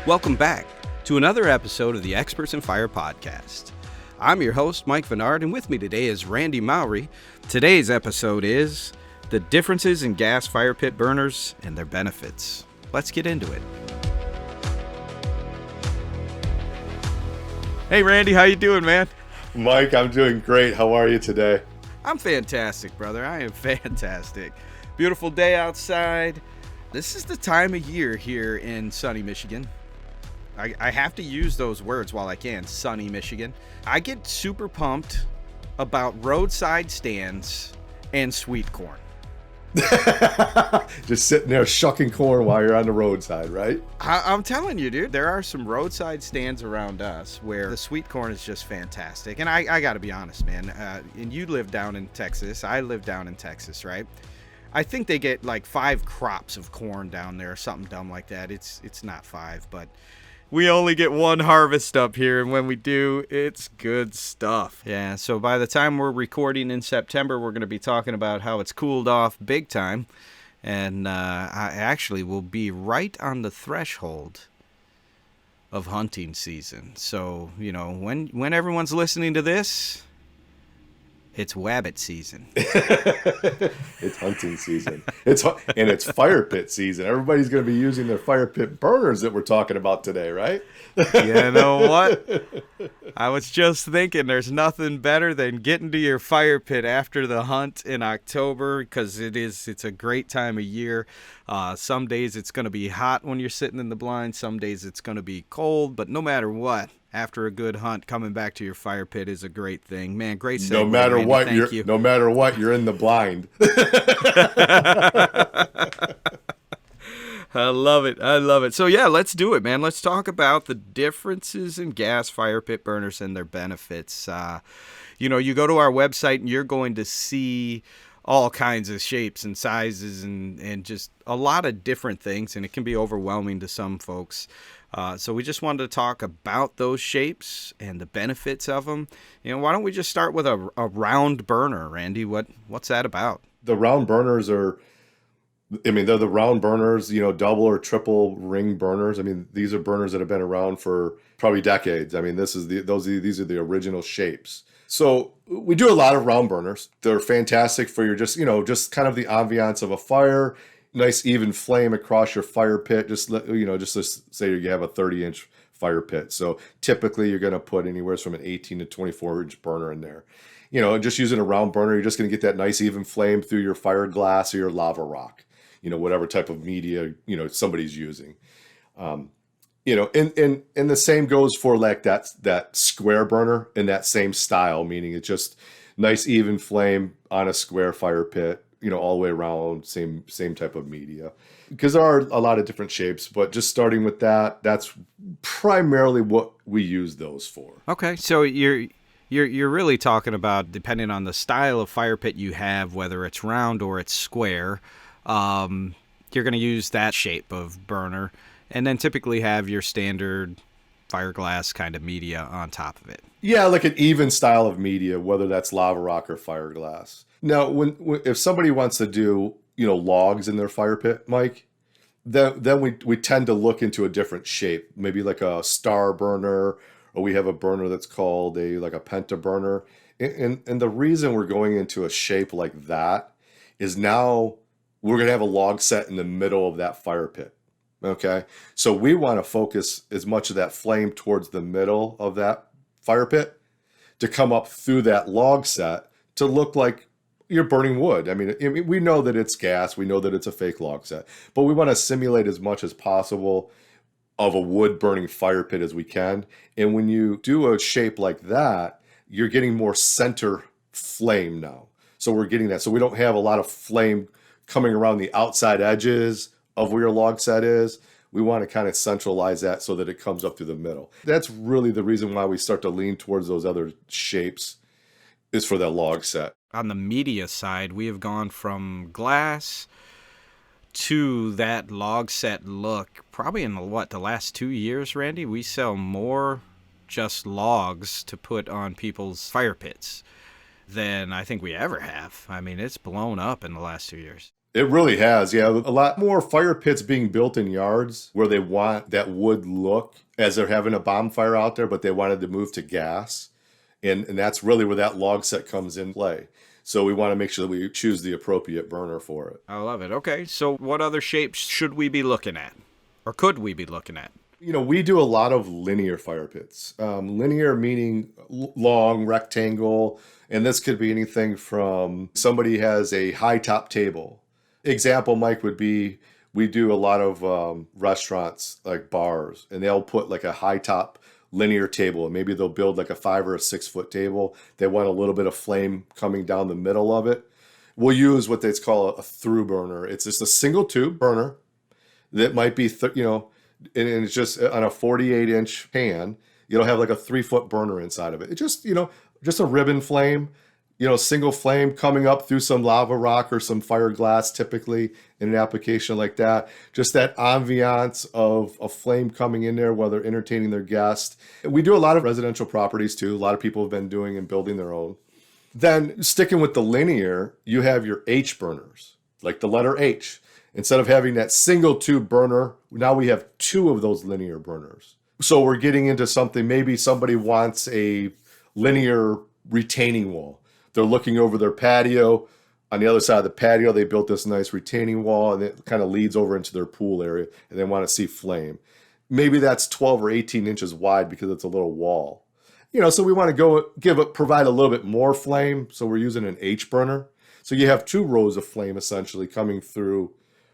Welcome back to another episode of the Experts in Fire podcast. I'm your host, Mike Vennard, and with me today is Randy Mowry. Today's episode is the differences in gas fire pit burners and their benefits. Let's get into it. Hey, Randy, how you doing, man? Mike, I'm doing great. How are you today? I'm fantastic, brother. I am fantastic. Beautiful day outside. This is the time of year here in sunny Michigan. I have to use those words while I can, sunny Michigan. I get super pumped about roadside stands and sweet corn. Just sitting there shucking corn while you're on the roadside, right? I'm telling you, dude, there are some roadside stands around us where the sweet corn is just fantastic. And I got to be honest, man, and you live down in Texas. I live down in Texas, right? I think they get like 5 crops of corn down there or something dumb like that. It's not 5, but we only get 1 harvest up here, and when we do, it's good stuff. Yeah, so by the time we're recording in September, we're going to be talking about how it's cooled off big time, and I actually will be right on the threshold of hunting season. So, you know, when everyone's listening to this, it's wabbit season. It's hunting season. And it's fire pit season. Everybody's going to be using their fire pit burners that we're talking about today, right? You know what? I was just thinking there's nothing better than getting to your fire pit after the hunt in October, because it's a great time of year. Some days it's going to be hot when you're sitting in the blind. Some days it's going to be cold, but no matter what, after a good hunt, coming back to your fire pit is a great thing. Man, great segue, no matter Randy. what, Thank you. No matter what, you're in the blind. I love it. So yeah, let's do it, man. Let's talk about the differences in gas fire pit burners and their benefits. You go to our website and you're going to see all kinds of shapes and sizes and just a lot of different things, and it can be overwhelming to some folks. So we just wanted to talk about those shapes and the benefits of them. Why don't we just start with a round burner, Randy? What's that about? The round burners they're the round burners, double or triple ring burners. These are burners that have been around for probably decades. These are the original shapes. So we do a lot of round burners. They're fantastic for your just kind of the ambiance of a fire. Nice even flame across your fire pit. Just to say you have a 30-inch fire pit. So typically you're going to put anywhere from an 18 to 24-inch burner in there. Just using a round burner, you're just going to get that nice even flame through your fire glass or your lava rock. Whatever type of media somebody's using. And the same goes for like that square burner in that same style, meaning it's just nice even flame on a square fire pit. All the way around, same type of media. Because there are a lot of different shapes, but just starting with that's primarily what we use those for. Okay, so you're really talking about, depending on the style of fire pit you have, whether it's round or it's square, you're going to use that shape of burner, and then typically have your standard fiberglass kind of media on top of it. Yeah, like an even style of media, whether that's lava rock or fiberglass. Now, if somebody wants to do, logs in their fire pit, Mike, then we tend to look into a different shape, maybe like a star burner, or we have a burner that's called a penta burner. And the reason we're going into a shape like that is now we're going to have a log set in the middle of that fire pit. Okay, so we want to focus as much of that flame towards the middle of that fire pit to come up through that log set to look like you're burning wood. We know that it's gas. We know that it's a fake log set, but we want to simulate as much as possible of a wood burning fire pit as we can. And when you do a shape like that, you're getting more center flame now. So we're getting that. So we don't have a lot of flame coming around the outside edges of where your log set is. We want to kind of centralize that so that it comes up through the middle. That's really the reason why we start to lean towards those other shapes, is for that log set. On the media side, we have gone from glass to that log set look probably in the last 2 years, Randy. We sell more just logs to put on people's fire pits than I think we ever have. It's blown up in the last 2 years. It really has. Yeah. A lot more fire pits being built in yards where they want that wood look as they're having a bonfire out there, but they wanted to move to gas. And that's really where that log set comes in play. So we want to make sure that we choose the appropriate burner for it. I love it. Okay, so what other shapes should we be looking at? Or could we be looking at? We do a lot of linear fire pits. Linear meaning long, rectangle, and this could be anything from somebody has a high top table. Example, Mike, would be we do a lot of restaurants like bars, and they'll put like a high top linear table, and maybe they'll build like a 5 or a 6 foot table. They want a little bit of flame coming down the middle of it. We'll use what they call a through burner. It's just a single tube burner that might be, and it's just on a 48-inch pan. You'll have like a 3-foot burner inside of it. It's just a ribbon flame, single flame coming up through some lava rock or some fiberglass, typically in an application like that. Just that ambiance of a flame coming in there while they're entertaining their guests. We do a lot of residential properties too. A lot of people have been doing and building their own. Then sticking with the linear, you have your H burners, like the letter H. Instead of having that single tube burner, now we have 2 of those linear burners. So we're getting into something, maybe somebody wants a linear retaining wall. They're looking over their patio. On the other side of the patio, they built this nice retaining wall, and it kind of leads over into their pool area, and they want to see flame. Maybe that's 12 or 18 inches wide because it's a little wall. So we want to provide a little bit more flame, so we're using an H burner. So you have 2 rows of flame essentially coming through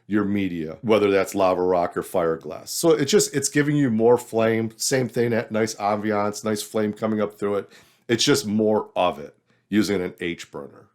your media, whether that's lava rock or fiberglass. So it's giving you more flame. Same thing, that nice ambiance, nice flame coming up through it. It's just more of it using an H burner.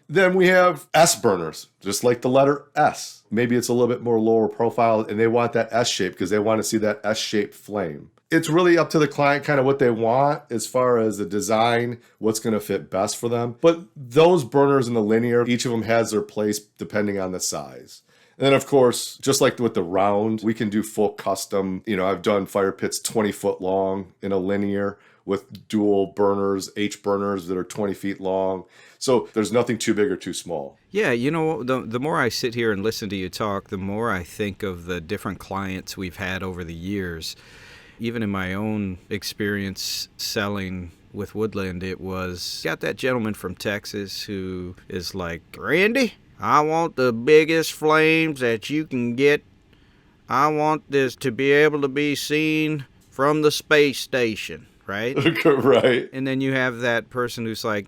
Then we have S burners, just like the letter S. Maybe it's a little bit more lower profile, and they want that S shape because they want to see that S-shaped flame. It's really up to the client kind of what they want as far as the design, what's going to fit best for them. But those burners in the linear, each of them has their place depending on the size. And then, of course, just like with the round, we can do full custom. I've done fire pits 20 foot long in a linear with dual burners, H burners that are 20 feet long. So there's nothing too big or too small. Yeah, the more I sit here and listen to you talk, the more I think of the different clients we've had over the years. Even in my own experience selling with Woodland, it was got that gentleman from Texas who is like, Randy, I want the biggest flames that you can get. I want this to be able to be seen from the space station, right? Right. And then you have that person who's like,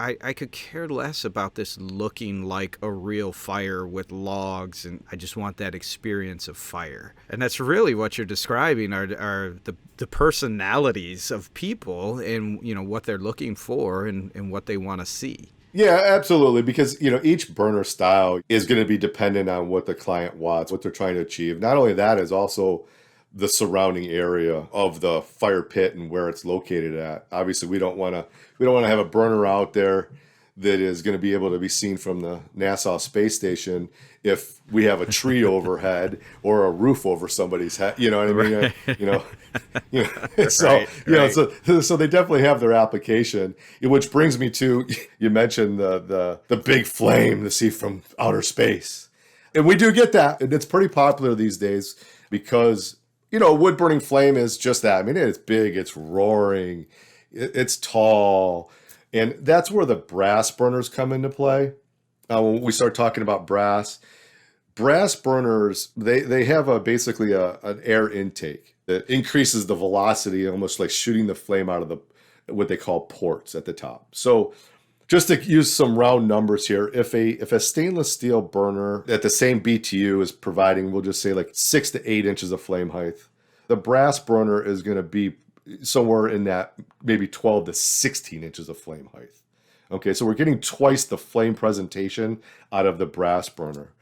I could care less about this looking like a real fire with logs, and I just want that experience of fire. And that's really what you're describing are the personalities of people and, what they're looking for and what they want to see. Yeah, absolutely. Because, each burner style is going to be dependent on what the client wants, what they're trying to achieve. Not only that, is also the surrounding area of the fire pit and where it's located at. Obviously, we don't want to have a burner out there that is going to be able to be seen from the Nassau space station if we have a tree overhead or a roof over somebody's head. You know what I mean? Right. So right. So they definitely have their application. Which brings me to, you mentioned the big flame to see from outer space, and we do get that, and it's pretty popular these days because wood burning flame is just that. I mean, it's big, it's roaring, it's tall. And that's where the brass burners come into play. When we start talking about brass burners, they have basically an air intake that increases the velocity, almost like shooting the flame out of what they call ports at the top. So just to use some round numbers here, if a stainless steel burner at the same BTU is providing, we'll just say like 6 to 8 inches of flame height, the brass burner is going to be somewhere in that maybe 12 to 16 inches of flame height. Okay, so we're getting twice the flame presentation out of the brass burner.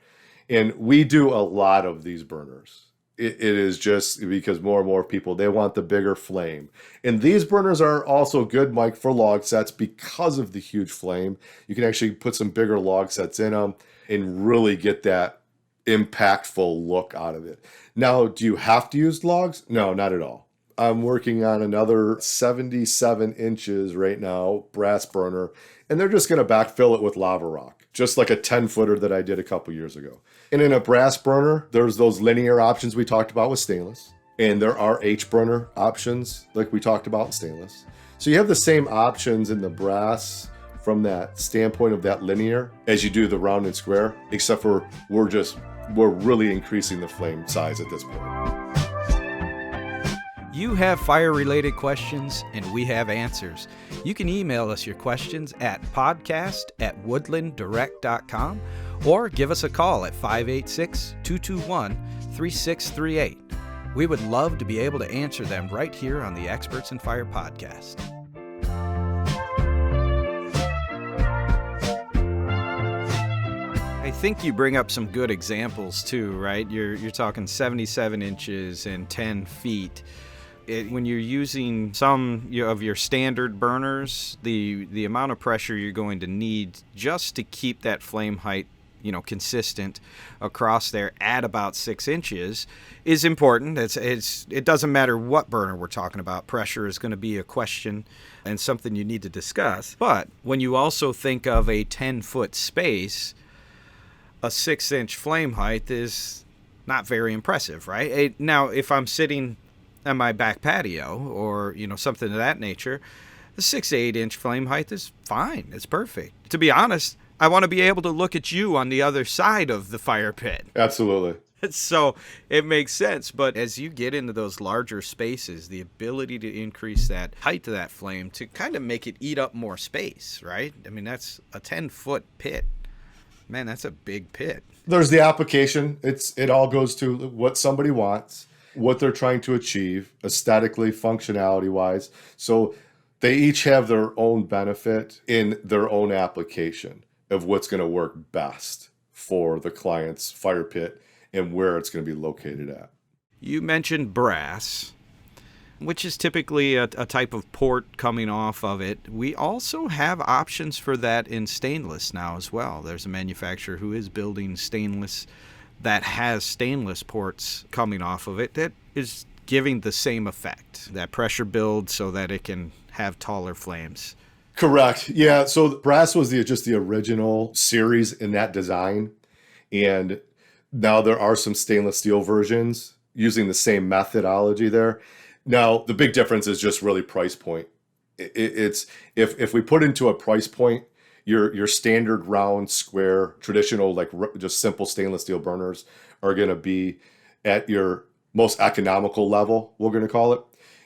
And we do a lot of these burners. It is just because more and more people, they want the bigger flame. And these burners are also good, Mike, for log sets because of the huge flame. You can actually put some bigger log sets in them and really get that impactful look out of it. Now, do you have to use logs? No, not at all. I'm working on another 77 inches right now, brass burner, and they're just going to backfill it with lava rock. just like a 10-footer that I did a couple years ago. And in a brass burner, there's those linear options we talked about with stainless. And there are H-burner options like we talked about in stainless. So you have the same options in the brass from that standpoint of that linear as you do the round and square, except for we're really increasing the flame size at this point. You have fire-related questions, and we have answers. You can email us your questions at podcast@woodlanddirect.com or give us a call at 586-221-3638. We would love to be able to answer them right here on the Experts in Fire podcast. I think you bring up some good examples too, right? You're talking 77 inches and 10 feet. When you're using some of your standard burners, the amount of pressure you're going to need just to keep that flame height, consistent across there at about 6 inches is important. It doesn't matter what burner we're talking about. Pressure is going to be a question and something you need to discuss. But when you also think of a 10-foot space, a 6-inch flame height is not very impressive, right? Now, if I'm sitting on my back patio or, something of that nature, the 6 to 8 inch flame height is fine. It's perfect. To be honest, I want to be able to look at you on the other side of the fire pit. Absolutely. So it makes sense. But as you get into those larger spaces, the ability to increase that height of that flame to kind of make it eat up more space, right? I mean, that's a 10-foot pit. Man, that's a big pit. There's the application. It all goes to what somebody wants, what they're trying to achieve, aesthetically, functionality-wise. So they each have their own benefit in their own application of what's going to work best for the client's fire pit and where it's going to be located at. You mentioned brass, which is typically a type of port coming off of it. We also have options for that in stainless now as well. There's a manufacturer who is building stainless that has stainless ports coming off of it that is giving the same effect, that pressure build so that it can have taller flames. Correct. Yeah. So brass was just the original series in that design. And now there are some stainless steel versions using the same methodology there. Now, the big difference is just really price point. It's if we put into a price point, your standard round, square, traditional, like just simple stainless steel burners are going to be at your most economical level, we're going to call it.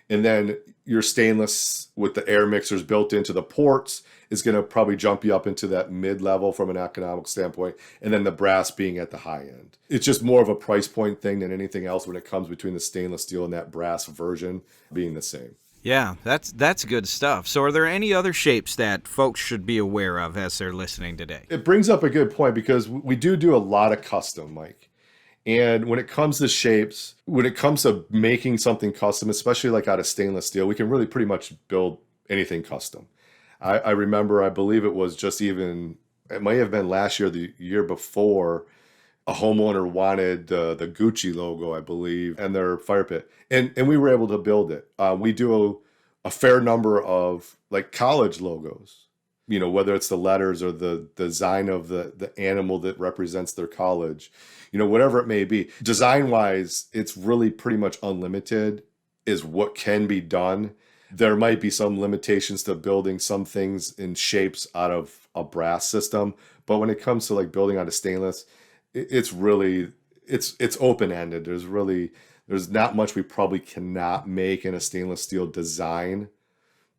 And then your stainless with the air mixers built into the ports is going to probably jump you up into that mid-level from an economic standpoint, and then the brass being at the high end. It's just more of a price point thing than anything else when it comes between the stainless steel and that brass version being the same. Yeah, that's good stuff. So are there any other shapes that folks should be aware of as they're listening today? It brings up a good point because we do a lot of custom, Mike. And when it comes to shapes, when it comes to making something custom, especially like out of stainless steel, we can really pretty much build anything custom. I remember, I believe it was it might have been last year, the year before, a homeowner wanted the Gucci logo, I believe, and their fire pit. And we were able to build it. We do a fair number of like college logos, whether it's the letters or the design of the animal that represents their college, whatever it may be. Design-wise, it's really pretty much unlimited is what can be done. There might be some limitations to building some things in shapes out of a brass system, but when it comes to like building out of stainless, it's open-ended. There's not much we probably cannot make in a stainless steel design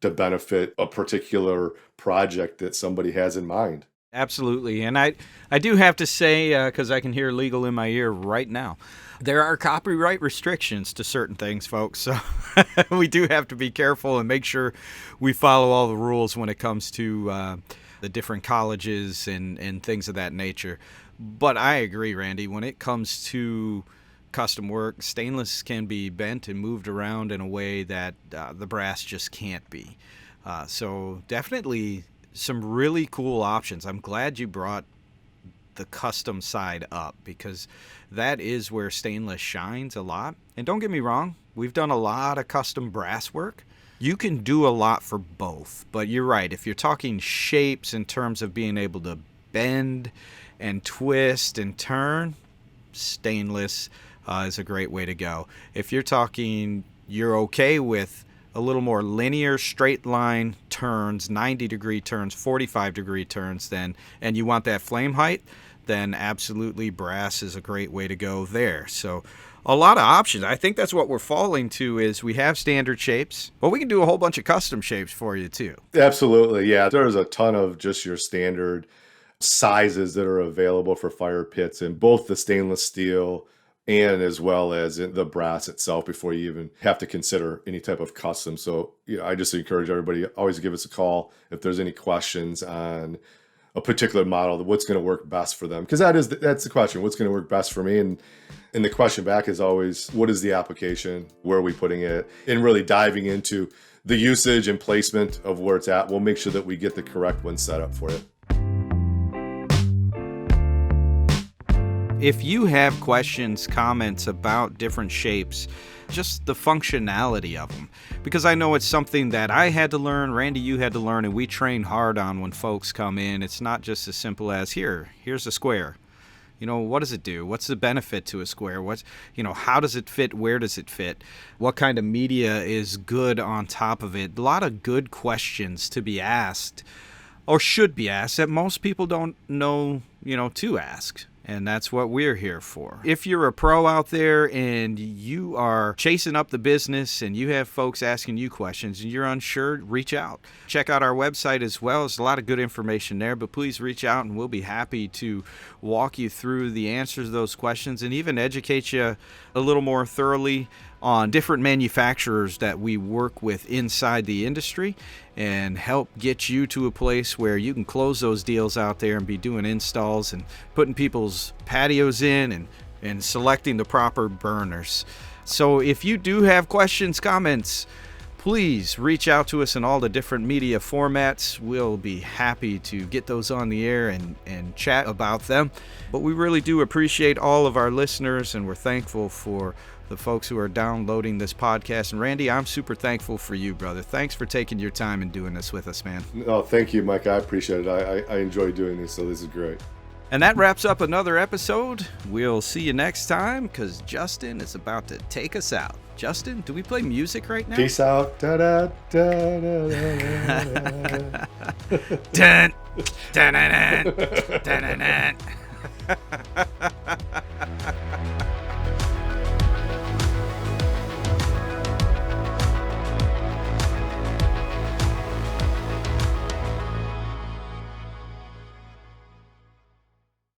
to benefit a particular project that somebody has in mind. Absolutely. And I do have to say, because I can hear legal in my ear right now, there are copyright restrictions to certain things, folks. So we do have to be careful and make sure we follow all the rules when it comes to the different colleges and things of that nature. But I agree, Randy, when it comes to custom work, stainless can be bent and moved around in a way that the brass just can't be. So definitely some really cool options. I'm glad you brought the custom side up because that is where stainless shines a lot. And don't get me wrong, we've done a lot of custom brass work. You can do a lot for both, but you're right. If you're talking shapes in terms of being able to bend and twist and turn, stainless is a great way to go. If you're talking, you're okay with a little more linear straight line turns, 90-degree turns, 45-degree turns, then, and you want that flame height, then absolutely brass is a great way to go there. So a lot of options. I think that's what we're falling to, is we have standard shapes, but we can do a whole bunch of custom shapes for you too. Absolutely. Yeah. There's a ton of just your standard sizes that are available for fire pits in both the stainless steel and as well as in the brass itself before you even have to consider any type of custom. So, I just encourage everybody, always give us a call if there's any questions on a particular model, what's going to work best for them. Because that's the question, what's going to work best for me? And the question back is always, what is the application? Where are we putting it? And really diving into the usage and placement of where it's at. We'll make sure that we get the correct one set up for it. If you have questions, comments about different shapes, just the functionality of them, because I know it's something that I had to learn, Randy, you had to learn, and we train hard on when folks come in. It's not just as simple as here's a square. What does it do? What's the benefit to a square? How does it fit? Where does it fit? What kind of media is good on top of it? A lot of good questions to be asked, or should be asked, that most people don't know, to ask. And that's what we're here for. If you're a pro out there and you are chasing up the business and you have folks asking you questions and you're unsure, reach out. Check out our website as well. There's a lot of good information there, but please reach out and we'll be happy to walk you through the answers to those questions and even educate you a little more thoroughly on different manufacturers that we work with inside the industry and help get you to a place where you can close those deals out there and be doing installs and putting people's patios in and selecting the proper burners. So if you do have questions, comments, please reach out to us in all the different media formats. We'll be happy to get those on the air and chat about them. But we really do appreciate all of our listeners, and we're thankful for the folks who are downloading this podcast. And Randy, I'm super thankful for you, brother. Thanks for taking your time and doing this with us, man. Oh, thank you, Mike. I appreciate it. I enjoy doing this, so this is great. And that wraps up another episode. We'll see you next time, because Justin is about to take us out. Justin, do we play music right now? Peace out. Da, da, da, da, da, da. Dun, dun, dun, dun, dun, dun, dun.